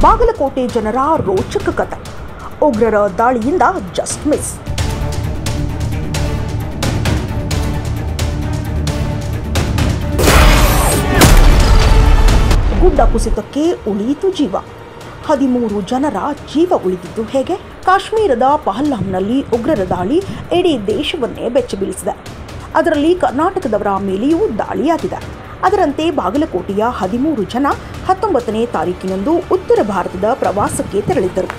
ಬಾಗಲಕೋಟೆ ಜನರ ರೋಚಕ ಕಥೆ. ಉಗ್ರರ ದಾಳಿಯಿಂದ ಜಸ್ಟ್ ಮಿಸ್. ಗುಡ್ಡ ಕುಸಿತಕ್ಕೆ ಉಳಿಯಿತು ಜೀವ. 13 ಜನರ ಜೀವ ಉಳಿದಿದ್ದು ಹೇಗೆ? ಕಾಶ್ಮೀರದ ಪಹಲ್ಗಾಮ್ನಲ್ಲಿ ಉಗ್ರರ ದಾಳಿ ಇಡೀ ದೇಶವನ್ನೇ ಬೆಚ್ಚಬೀಳಿಸಿದೆ. ಅದರಲ್ಲಿ ಕರ್ನಾಟಕದವರ ಮೇಲೆಯೂ ದಾಳಿಯಾಗಿದೆ. ಅದರಂತೆ ಬಾಗಲಕೋಟೆಯ 13 ಜನ 19ನೇ ತಾರೀಕಿನಂದು ಉತ್ತರ ಭಾರತದ ಪ್ರವಾಸಕ್ಕೆ ತೆರಳಿದ್ದರು.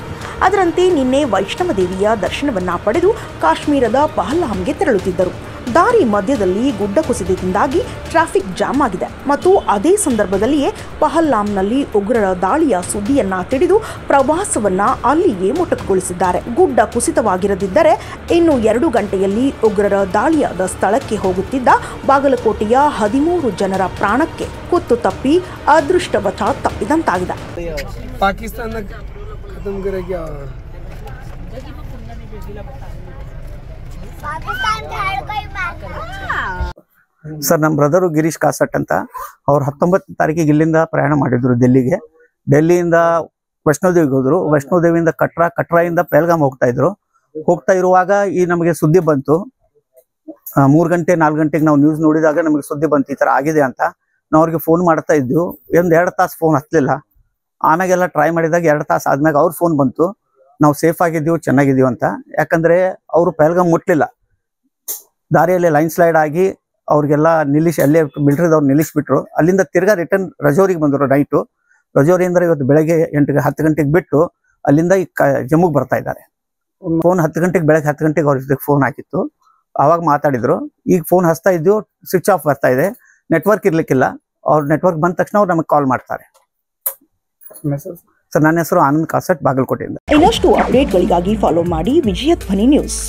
ಅದರಂತೆ ನಿನ್ನೆ ವೈಷ್ಣವ ದೇವಿಯ ದರ್ಶನವನ್ನ ಪಡೆದು ಕಾಶ್ಮೀರದ ಪಹಲ್ಗಾಮ್ಗೆ ತೆರಳುತ್ತಿದ್ದರು. ದಾರಿ ಮಧ್ಯದಲ್ಲಿ ಗುಡ್ಡ ಕುಸಿತದಿಂದಾಗಿ ಟ್ರಾಫಿಕ್ ಜಾಮ್ ಆಗಿದೆ ಮತ್ತು ಅದೇ ಸಂದರ್ಭದಲ್ಲಿಯೇ ಪಹಲ್ಗಾಮ್ನಲ್ಲಿ ಉಗ್ರರ ದಾಳಿಯ ಸುದ್ದಿಯನ್ನ ತಿಳಿದು ಪ್ರವಾಸವನ್ನ ಅಲ್ಲಿಯೇ ಮೊಟಕುಗೊಳಿಸಿದ್ದಾರೆ. ಗುಡ್ಡ ಕುಸಿತವಾಗಿರದಿದ್ದರೆ ಇನ್ನು 2 ಗಂಟೆಯಲ್ಲಿ ಉಗ್ರರ ದಾಳಿಯಾದ ಸ್ಥಳಕ್ಕೆ ಹೋಗುತ್ತಿದ್ದ ಬಾಗಲಕೋಟೆಯ 13 ಜನರ ಪ್ರಾಣಕ್ಕೆ ಕುತ್ತು ತಪ್ಪಿ ಅದೃಷ್ಟವಶಾತ್ ತಪ್ಪಿದಂತಾಗಿದೆ. ಸರ್, ನಮ್ಮ ಬ್ರದರು ಗಿರೀಶ್ ಕಾಸಟ್ ಅಂತ, ಅವ್ರು 19ನೇ ತಾರೀಕಿಗೆ ಇಲ್ಲಿಂದ ಪ್ರಯಾಣ ಮಾಡಿದ್ರು ಡೆಲ್ಲಿಗೆ. ಡೆಲ್ಲಿಯಿಂದ ವೈಷ್ಣೋದೇವಿಗೆ ಹೋದ್ರು. ವೈಷ್ಣೋದೇವಿಯಿಂದ ಕಟ್ರಾಯಿಂದ ಪಹಲ್ಗಾಮ್ ಹೋಗ್ತಾ ಇರುವಾಗ ಈ ನಮಗೆ ಸುದ್ದಿ ಬಂತು. 3 ಗಂಟೆ 4 ಗಂಟೆಗೆ ನಾವು ನ್ಯೂಸ್ ನೋಡಿದಾಗ ನಮಗೆ ಸುದ್ದಿ ಬಂತು ಈ ತರ ಆಗಿದೆ ಅಂತ. ನಾವು ಅವ್ರಿಗೆ ಫೋನ್ ಮಾಡ್ತಾ ಇದ್ವಿ. 2 ತಾಸು ಫೋನ್ ಹತ್ತಲಿಲ್ಲ. ಆಮೇಲೆಲ್ಲ ಟ್ರೈ ಮಾಡಿದಾಗ 2 ತಾಸು ಆದ್ಮೇಲೆ ಅವ್ರ ಫೋನ್ ಬಂತು, ನಾವು ಸೇಫ್ ಆಗಿದ್ದೀವಿ, ಚೆನ್ನಾಗಿದ್ದೀವಿ ಅಂತ. ಯಾಕಂದ್ರೆ ಅವರು ಪಹಲ್ಗಾಮ್ ಮುಟ್ಲಿಲ್ಲ. ದಾರಿಯಲ್ಲಿ ಲೈನ್ ಸ್ಲೈಡ್ ಆಗಿ ಅವ್ರಿಗೆಲ್ಲ ನಿಲ್ಲಿಸಿ ಅಲ್ಲೇ ಮಿಲಿಟರಿದವ್ರು ನಿಲ್ಲಿಸ್ಬಿಟ್ರು. ಅಲ್ಲಿಂದ ತಿರ್ಗಾ ರಿಟರ್ನ್ ರಜೌರಿಗೆ ಬಂದರು. ನೈಟು ರಜೌರಿಯಿಂದ ಇವತ್ತು ಬೆಳಗ್ಗೆ 10 ಗಂಟೆಗೆ ಬಿಟ್ಟು ಅಲ್ಲಿಂದ ಈ ಜಮ್ಮುಗೆ ಬರ್ತಾ ಇದ್ದಾರೆ. ಫೋನ್ ಬೆಳಗ್ಗೆ 10 ಗಂಟೆಗೆ ಅವ್ರ ಜೊತೆಗೆ ಫೋನ್ ಹಾಕಿತ್ತು. ಆವಾಗ ಮಾತಾಡಿದ್ರು. ಈಗ ಫೋನ್ ಹಚ್ತಾ ಇದ್ದು ಸ್ವಿಚ್ ಆಫ್ ಬರ್ತಾ ಇದೆ, ನೆಟ್ವರ್ಕ್ ಇರ್ಲಿಕ್ಕಿಲ್ಲ. ಅವ್ರ ನೆಟ್ವರ್ಕ್ ಬಂದ ತಕ್ಷಣ ಅವ್ರು ನಮಗೆ ಕಾಲ್ ಮಾಡ್ತಾರೆ. ಸರ್, ನನ್ನ ಹೆಸರು ಆನಂದ್ ಕಾಸಟ್, ಬಾಗಲಕೋಟೆಯಿಂದ. ಇನ್ನಷ್ಟು ಅಪ್ಡೇಟ್ಗಳಿಗಾಗಿ ಫಾಲೋ ಮಾಡಿ ವಿಜಯ ಧ್ವನಿ ನ್ಯೂಸ್.